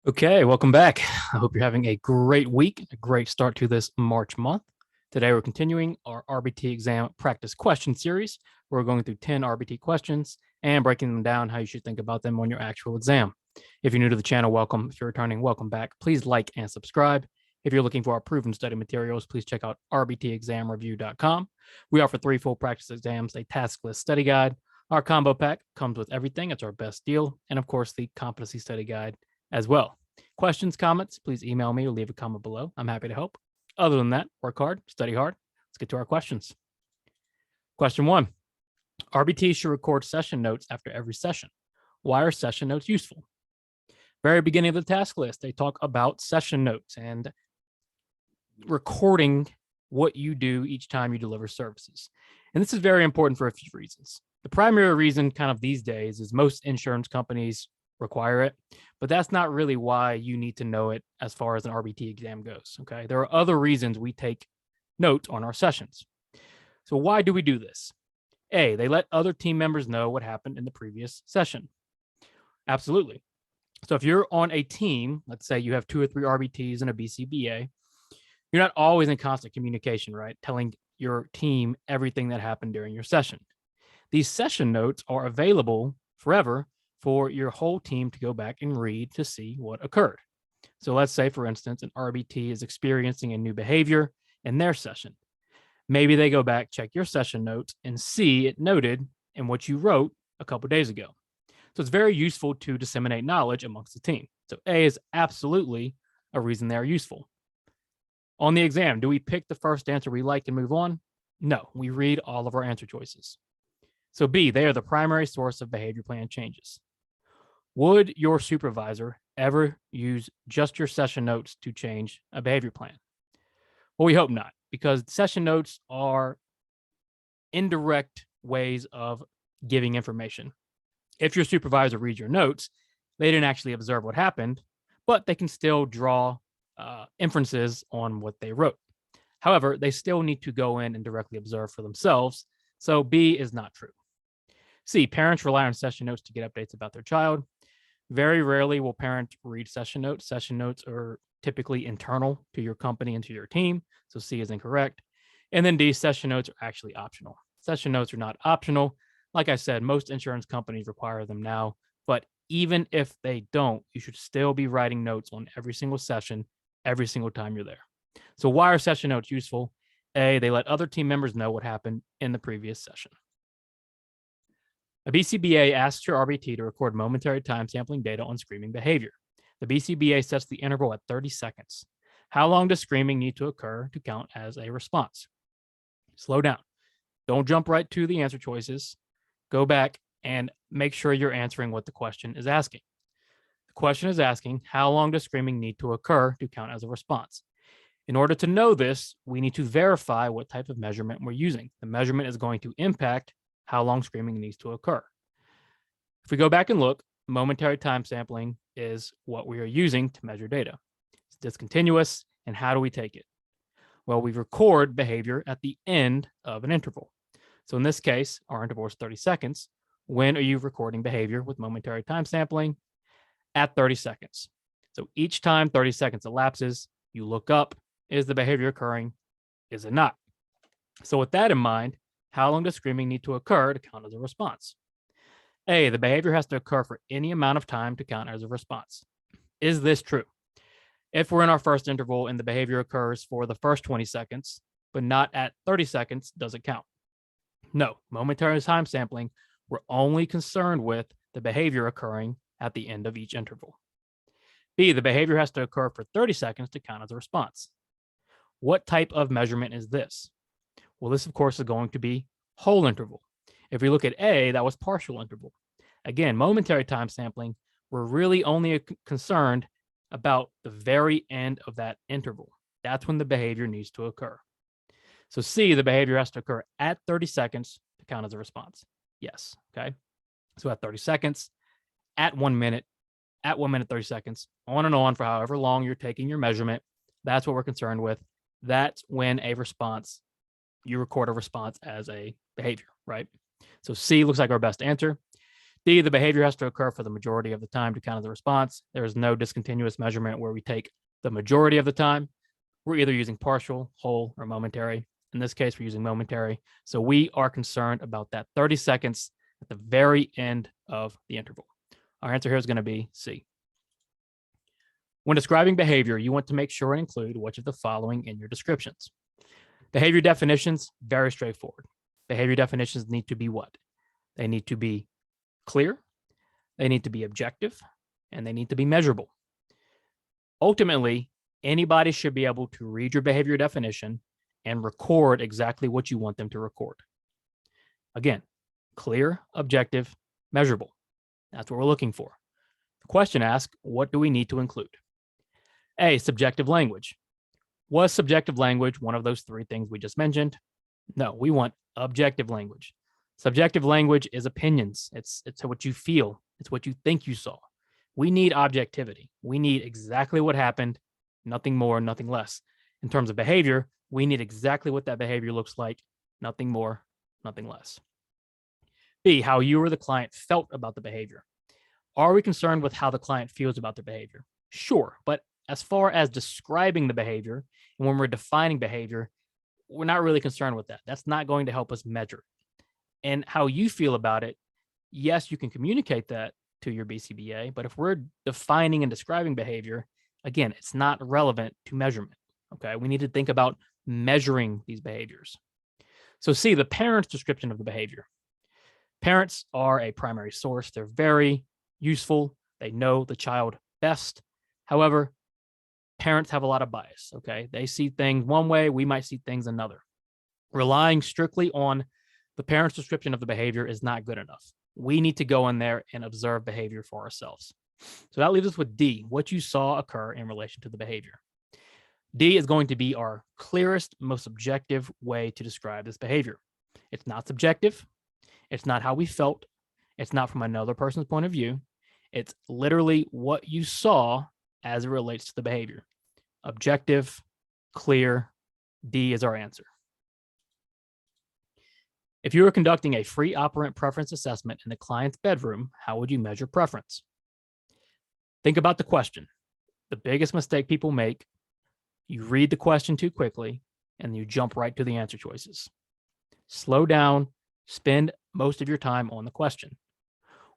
Okay, welcome back. I hope you're having a great week, a great start to this March month. Today, we're continuing our RBT exam practice question series. We're going through 10 RBT questions and breaking them down how you should think about them on your actual exam. If you're new to the channel, welcome. If you're returning, welcome back. Please like and subscribe. If you're looking for our proven study materials, please check out rbtexamreview.com. We offer 3 full practice exams, a task list study guide. Our combo pack comes with everything. It's our best deal. And of course, the competency study guide as well. Questions, comments, please email me or leave a comment below. I'm happy to help. Other than that, work hard, study hard. Let's get to our questions. Question 1. RBT should record session notes after every session. Why are session notes useful? Very beginning of the task list, they talk about session notes and recording what you do each time you deliver services. And this is very important for a few reasons. The primary reason kind of these days is most insurance companies require it, but that's not really why you need to know it as far as an RBT exam goes. Okay. There are other reasons we take notes on our sessions. So why do we do this? A, they let other team members know what happened in the previous session. Absolutely. So if you're on a team, let's say you have 2 or 3 RBTs and a BCBA, you're not always in constant communication, right? Telling your team everything that happened during your session. These session notes are available forever for your whole team to go back and read to see what occurred. So let's say, for instance, an RBT is experiencing a new behavior in their session. Maybe they go back, check your session notes, and see it noted in what you wrote a couple days ago. So it's very useful to disseminate knowledge amongst the team. So A is absolutely a reason they are useful. On the exam, do we pick the first answer we like and move on? No, we read all of our answer choices. So B, they are the primary source of behavior plan changes. Would your supervisor ever use just your session notes to change a behavior plan? Well, we hope not, because session notes are indirect ways of giving information. If your supervisor reads your notes, they didn't actually observe what happened, but they can still draw inferences on what they wrote. However, they still need to go in and directly observe for themselves. So B is not true. C, parents rely on session notes to get updates about their child. Very rarely will parents read session notes. Session notes are typically internal to your company and to your team. So C is incorrect. And then D, session notes are actually optional. Session notes are not optional. Like I said, most insurance companies require them now, but even if they don't, you should still be writing notes on every single session, every single time you're there. So why are session notes useful? A, they let other team members know what happened in the previous session. A BCBA asks your RBT to record momentary time sampling data on screaming behavior. The BCBA sets the interval at 30 seconds. How long does screaming need to occur to count as a response? Slow down. Don't jump right to the answer choices. Go back and make sure you're answering what the question is asking. The question is asking, how long does screaming need to occur to count as a response? In order to know this, we need to verify what type of measurement we're using. The measurement is going to impact how long screaming needs to occur. If we go back and look, momentary time sampling is what we are using to measure data. It's discontinuous, and how do we take it? Well, we record behavior at the end of an interval. So in this case, our interval is 30 seconds. When are you recording behavior with momentary time sampling? At 30 seconds. So each time 30 seconds elapses, you look up, is the behavior occurring? Is it not? So with that in mind, how long does screaming need to occur to count as a response? A, the behavior has to occur for any amount of time to count as a response. Is this true? If we're in our first interval and the behavior occurs for the first 20 seconds, but not at 30 seconds, does it count? No, momentary time sampling, we're only concerned with the behavior occurring at the end of each interval. B, the behavior has to occur for 30 seconds to count as a response. What type of measurement is this? Well, this, of course, is going to be whole interval. If we look at A, that was partial interval. Again, momentary time sampling, we're really only concerned about the very end of that interval. That's when the behavior needs to occur. So C, the behavior has to occur at 30 seconds to count as a response. Yes, okay? So at 30 seconds, at 1 minute, at 1 minute, 30 seconds, on and on for however long you're taking your measurement. That's what we're concerned with. That's when a response, you record a response as a behavior, right? So C looks like our best answer. D, the behavior has to occur for the majority of the time to count as a response. There is no discontinuous measurement where we take the majority of the time. We're either using partial, whole, or momentary. In this case, we're using momentary. So we are concerned about that 30 seconds at the very end of the interval. Our answer here is going to be C. When describing behavior, you want to make sure and include which of the following in your descriptions. Behavior definitions, very straightforward. Behavior definitions need to be what? They need to be clear, they need to be objective, and they need to be measurable. Ultimately, anybody should be able to read your behavior definition and record exactly what you want them to record. Again, clear, objective, measurable. That's what we're looking for. The question asks, what do we need to include? A, subjective language. Was subjective language one of those three things we just mentioned? No, we want objective language. Subjective language is opinions. It's what you feel. It's what you think you saw. We need objectivity. We need exactly what happened, nothing more, nothing less. In terms of behavior, we need exactly what that behavior looks like, nothing more, nothing less. B, how you or the client felt about the behavior. Are we concerned with how the client feels about their behavior? Sure, but as far as describing the behavior and when we're defining behavior, we're not really concerned with that. That's not going to help us measure. And how you feel about it, yes, you can communicate that to your BCBA, but if we're defining and describing behavior, again, it's not relevant to measurement. Okay, we need to think about measuring these behaviors. So C, the parent's description of the behavior. Parents are a primary source. They're very useful. They know the child best. However, parents have a lot of bias, okay? They see things one way, we might see things another. Relying strictly on the parent's description of the behavior is not good enough. We need to go in there and observe behavior for ourselves. So that leaves us with D, what you saw occur in relation to the behavior. D is going to be our clearest, most objective way to describe this behavior. It's not subjective. It's not how we felt. It's not from another person's point of view. It's literally what you saw as it relates to the behavior. Objective, clear, D is our answer. If you were conducting a free operant preference assessment in the client's bedroom, how would you measure preference? Think about the question. The biggest mistake people make, you read the question too quickly and you jump right to the answer choices. Slow down, spend most of your time on the question.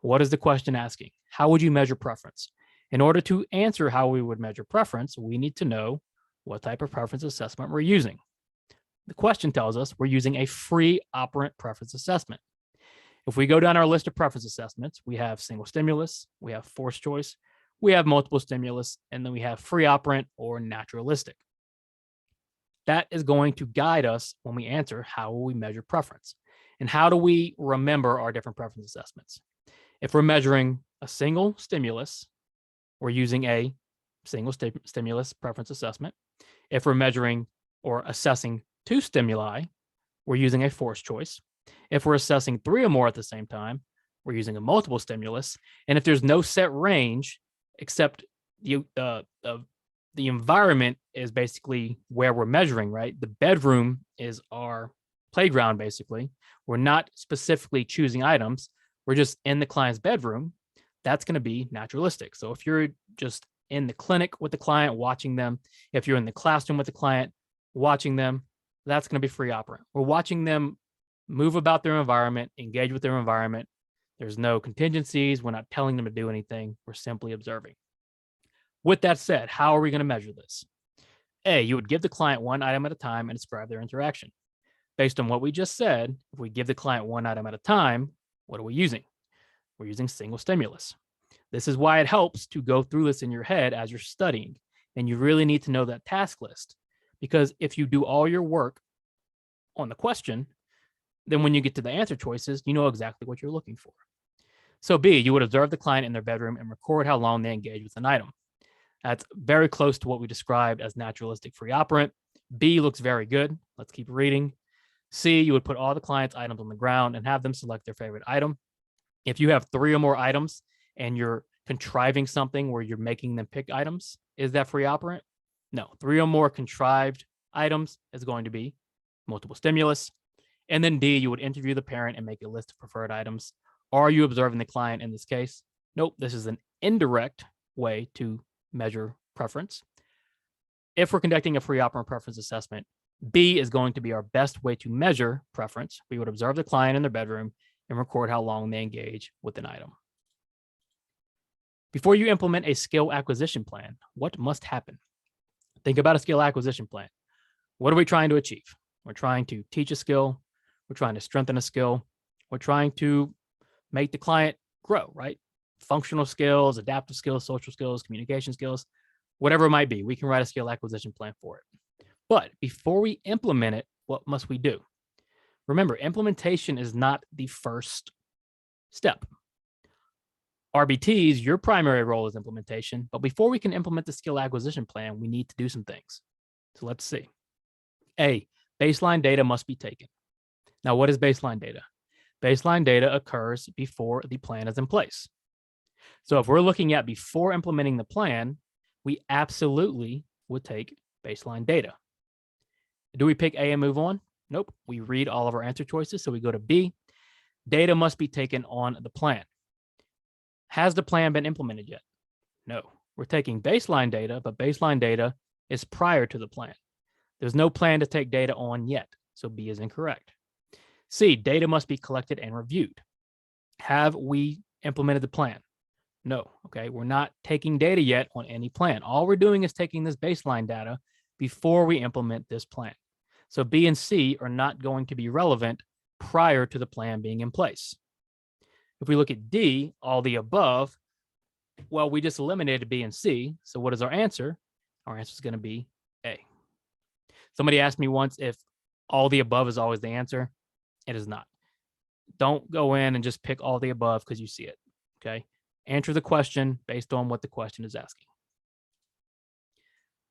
What is the question asking? How would you measure preference? In order to answer how we would measure preference, we need to know what type of preference assessment we're using. The question tells us we're using a free operant preference assessment. If we go down our list of preference assessments, we have single stimulus, we have forced choice, we have multiple stimulus, and then we have free operant or naturalistic. That is going to guide us when we answer how will we measure preference. And how do we remember our different preference assessments? If we're measuring a single stimulus, we're using a single stimulus preference assessment. If we're measuring or assessing two stimuli, we're using a forced choice. If we're assessing three or more at the same time, we're using a multiple stimulus. And if there's no set range, except the environment is basically where we're measuring, right? The bedroom is our playground, basically. We're not specifically choosing items. We're just in the client's bedroom. That's going to be naturalistic. So if you're just in the clinic with the client, watching them, if you're in the classroom with the client, watching them, that's going to be free operant. We're watching them move about their environment, engage with their environment. There's no contingencies. We're not telling them to do anything. We're simply observing. With that said, how are we going to measure this? A, you would give the client one item at a time and describe their interaction. Based on what we just said, if we give the client one item at a time, what are we using? We're using single stimulus. This is why it helps to go through this in your head as you're studying. And you really need to know that task list. Because if you do all your work on the question, then when you get to the answer choices, you know exactly what you're looking for. So B, you would observe the client in their bedroom and record how long they engage with an item. That's very close to what we described as naturalistic free operant. B looks very good. Let's keep reading. C, you would put all the client's items on the ground and have them select their favorite item. If you have three or more items and you're contriving something where you're making them pick items, is that free operant? No, three or more contrived items is going to be multiple stimulus. And then D, you would interview the parent and make a list of preferred items. Are you observing the client in this case? Nope, this is an indirect way to measure preference. If we're conducting a pre-operant preference assessment, B is going to be our best way to measure preference. We would observe the client in their bedroom and record how long they engage with an item. Before you implement a skill acquisition plan, what must happen? Think about a skill acquisition plan. What are we trying to achieve? We're trying to teach a skill. We're trying to strengthen a skill. We're trying to make the client grow, right? Functional skills, adaptive skills, social skills, communication skills, whatever it might be. We can write a skill acquisition plan for it. But before we implement it, what must we do? Remember, implementation is not the first step. RBTs, your primary role is implementation, but before we can implement the skill acquisition plan, we need to do some things. So let's see. A, baseline data must be taken. Now, what is baseline data? Baseline data occurs before the plan is in place. So if we're looking at before implementing the plan, we absolutely would take baseline data. Do we pick A and move on? Nope. We read all of our answer choices. So we go to B. Data must be taken on the plan. Has the plan been implemented yet? No. We're taking baseline data, but baseline data is prior to the plan. There's no plan to take data on yet. So B is incorrect. C, data must be collected and reviewed. Have we implemented the plan? No. Okay. We're not taking data yet on any plan. All we're doing is taking this baseline data before we implement this plan. So B and C are not going to be relevant prior to the plan being in place. If we look at D, all the above, well, we just eliminated B and C. So what is our answer? Our answer is going to be A. Somebody asked me once if all the above is always the answer. It is not. Don't go in and just pick all the above because you see it. Okay. Answer the question based on what the question is asking.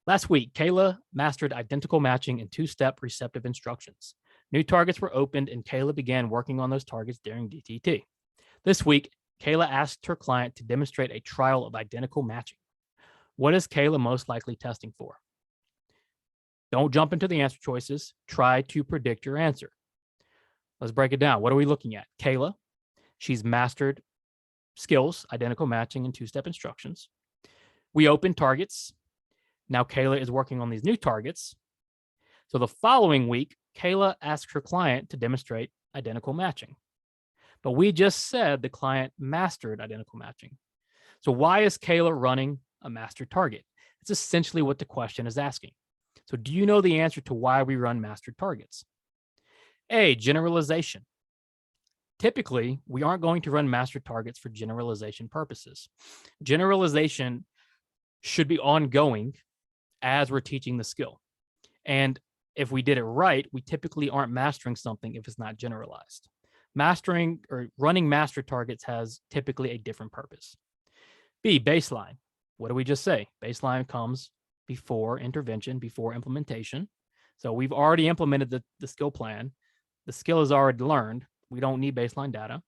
Last week, Kayla mastered identical matching and two-step receptive instructions. New targets were opened and Kayla began working on those targets during DTT. This week, Kayla asked her client to demonstrate a trial of identical matching. What is Kayla most likely testing for? Don't jump into the answer choices. Try to predict your answer. Let's break it down. What are we looking at? Kayla, she's mastered skills, identical matching, and two-step instructions. We open targets. Now Kayla is working on these new targets. So the following week, Kayla asks her client to demonstrate identical matching. But we just said the client mastered identical matching. So why is Kayla running a master target? It's essentially what the question is asking. So do you know the answer to why we run mastered targets? A, generalization. Typically, we aren't going to run master targets for generalization purposes. Generalization should be ongoing as we're teaching the skill. And if we did it right, we typically aren't mastering something if it's not generalized. Mastering or running master targets has typically a different purpose. B, baseline. What do we just say? Baseline comes before intervention, before implementation. So we've already implemented the skill plan. The skill is already learned. We don't need baseline data.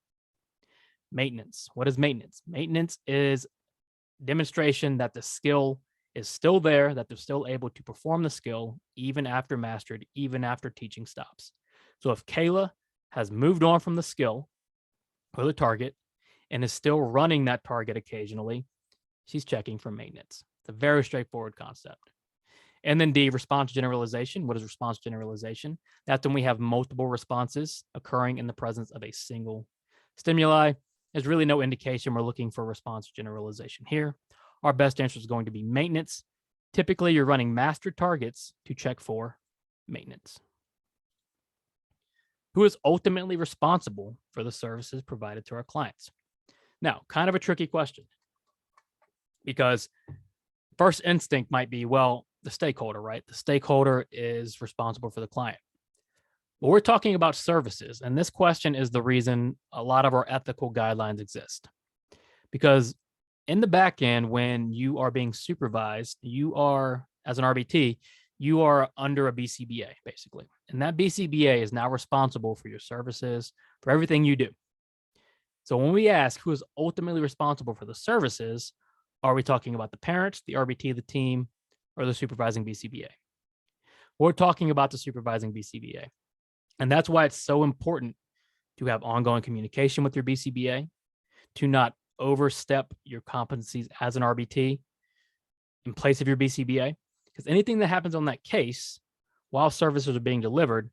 Maintenance. What is maintenance? Maintenance is demonstration that the skill is still there, that they're still able to perform the skill even after mastered, even after teaching stops. So if Kayla has moved on from the skill or the target and is still running that target occasionally, she's checking for maintenance. It's a very straightforward concept. And then D, response generalization. What is response generalization? That's when we have multiple responses occurring in the presence of a single stimuli. There's really no indication we're looking for response generalization here. Our best answer is going to be maintenance. Typically, you're running master targets to check for maintenance. Who is ultimately responsible for the services provided to our clients? Now, kind of a tricky question because first instinct might be, well, the stakeholder, right? The stakeholder is responsible for the client. But we're talking about services, and this question is the reason a lot of our ethical guidelines exist. Because in the back end, when you are being supervised, you are, as an RBT, you are under a BCBA, basically. And that BCBA is now responsible for your services, for everything you do. So when we ask who is ultimately responsible for the services, are we talking about the parents, the RBT, the team, or the supervising BCBA? We're talking about the supervising BCBA. And that's why it's so important to have ongoing communication with your BCBA, to not overstep your competencies as an RBT in place of your BCBA. Because anything that happens on that case while services are being delivered,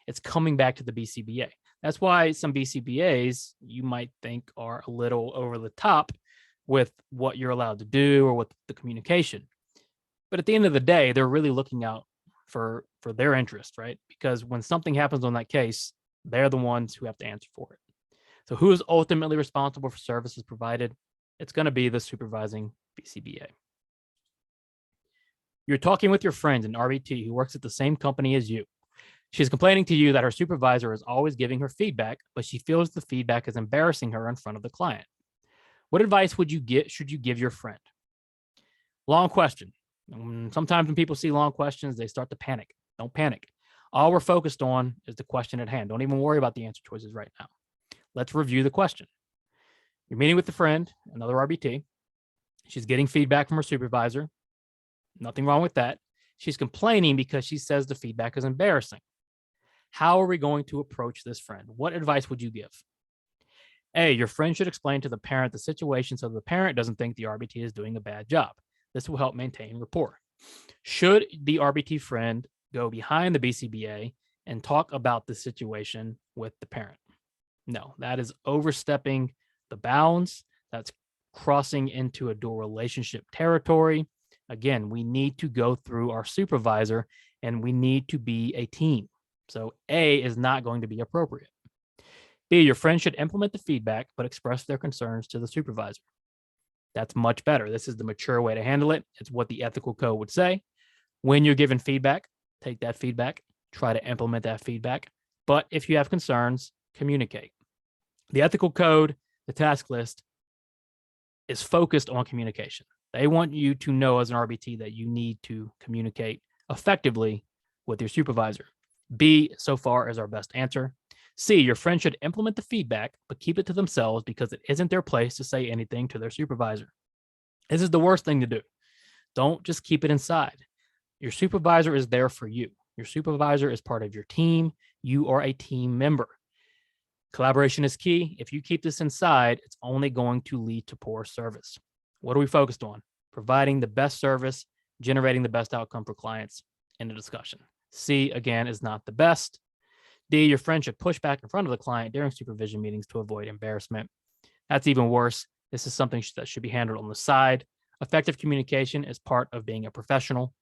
it's coming back to the BCBA. That's why some BCBAs you might think are a little over the top with what you're allowed to do or with the communication. But at the end of the day, they're really looking out for their interest, right? Because when something happens on that case, they're the ones who have to answer for it. So who is ultimately responsible for services provided? It's going to be the supervising BCBA. You're talking with your friend, an RBT who works at the same company as you. She's complaining to you that her supervisor is always giving her feedback, but she feels the feedback is embarrassing her in front of the client. What advice should you give your friend? Long question. Sometimes when people see long questions, they start to panic. Don't panic. All we're focused on is the question at hand. Don't even worry about the answer choices right now. Let's review the question. You're meeting with a friend, another RBT. She's getting feedback from her supervisor. Nothing wrong with that. She's complaining because she says the feedback is embarrassing. How are we going to approach this friend? What advice would you give? A, your friend should explain to the parent the situation so the parent doesn't think the RBT is doing a bad job. This will help maintain rapport. Should the RBT friend go behind the BCBA and talk about the situation with the parent? No, that is overstepping the bounds. That's crossing into a dual relationship territory. Again, we need to go through our supervisor and we need to be a team. So A is not going to be appropriate. B, your friend should implement the feedback, but express their concerns to the supervisor. That's much better. This is the mature way to handle it. It's what the ethical code would say. When you're given feedback, take that feedback, try to implement that feedback. But if you have concerns, communicate. The ethical code, the task list is focused on communication. They want you to know as an RBT that you need to communicate effectively with your supervisor. B, so far, is our best answer. C, your friend should implement the feedback, but keep it to themselves because it isn't their place to say anything to their supervisor. This is the worst thing to do. Don't just keep it inside. Your supervisor is there for you. Your supervisor is part of your team. You are a team member. Collaboration is key. If you keep this inside, it's only going to lead to poor service. What are we focused on? Providing the best service, generating the best outcome for clients in the discussion. C, again, is not the best. D, your friend should push back in front of the client during supervision meetings to avoid embarrassment. That's even worse. This is something that should be handled on the side. Effective communication is part of being a professional.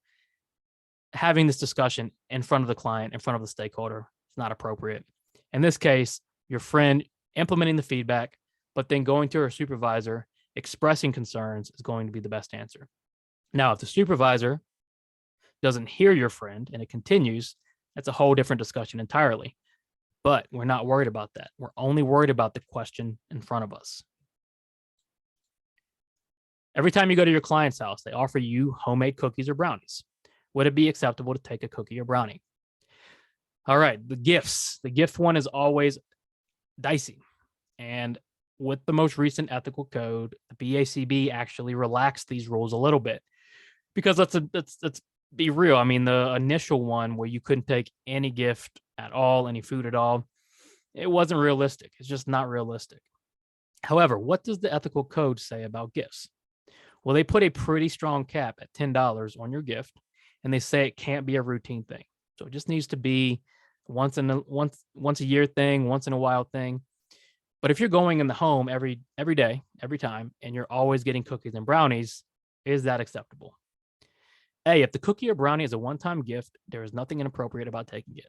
Having this discussion in front of the client, in front of the stakeholder, is not appropriate. In this case, your friend implementing the feedback, but then going to her supervisor, expressing concerns is going to be the best answer. Now, if the supervisor doesn't hear your friend and it continues, that's a whole different discussion entirely. But we're not worried about that. We're only worried about the question in front of us. Every time you go to your client's house, they offer you homemade cookies or brownies. Would it be acceptable to take a cookie or brownie? All right, the gifts. The gift one is always dicey. And with the most recent ethical code, the BACB actually relaxed these rules a little bit. Because let's be real. I mean, the initial one where you couldn't take any gift at all, any food at all, it wasn't realistic. It's just not realistic. However, what does the ethical code say about gifts? Well, they put a pretty strong cap at $10 on your gift, and they say it can't be a routine thing. So it just needs to be once a year thing, once in a while thing. But if you're going in the home every day, every time, and you're always getting cookies and brownies, is that acceptable? A, if the cookie or brownie is a one-time gift, there is nothing inappropriate about taking it.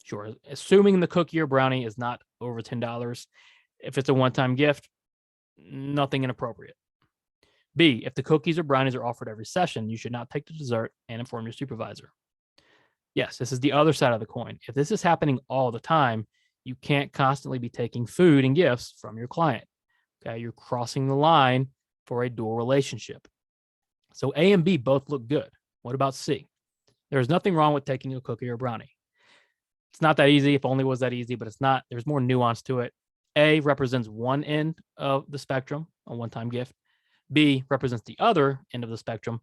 Sure, assuming the cookie or brownie is not over $10, if it's a one-time gift, nothing inappropriate. B, if the cookies or brownies are offered every session, you should not take the dessert and inform your supervisor. Yes, this is the other side of the coin. If this is happening all the time, you can't constantly be taking food and gifts from your client. Okay, you're crossing the line for a dual relationship. So A and B both look good. What about C? There's nothing wrong with taking a cookie or brownie. It's not that easy. If only it was that easy, but it's not. There's more nuance to it. A represents one end of the spectrum, a one-time gift. B represents the other end of the spectrum,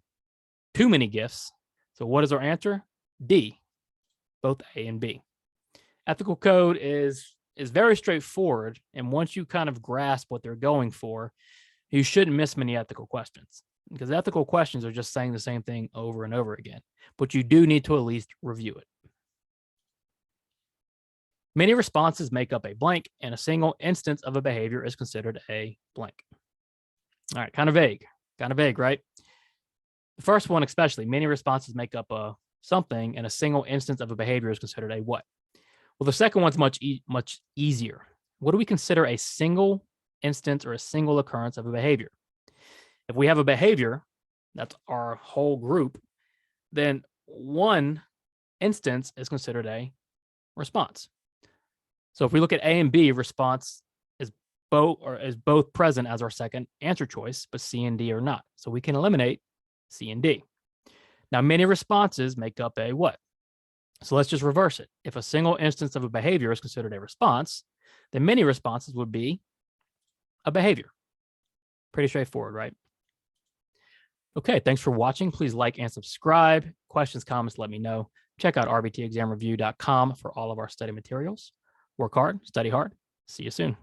too many gifts. So what is our answer? D, both A and B. Ethical code is is very straightforward. And once you kind of grasp what they're going for, you shouldn't miss many ethical questions, because ethical questions are just saying the same thing over and over again, but you do need to at least review it. Many responses make up a blank, and a single instance of a behavior is considered a blank. All right, kind of vague, right? The first one, especially, many responses make up a something, and a single instance of a behavior is considered a what? Well, the second one's much easier. What do we consider a single instance or a single occurrence of a behavior? If we have a behavior, that's our whole group, then one instance is considered a response. So if we look at A and B, response is both present as our second answer choice, but C and D are not. So we can eliminate C and D. Now, many responses make up a what? So let's just reverse it. If a single instance of a behavior is considered a response, then many responses would be a behavior. Pretty straightforward, right? Okay, thanks for watching. Please like and subscribe. Questions, comments, let me know. Check out rbtexamreview.com for all of our study materials. Work hard, study hard. See you soon.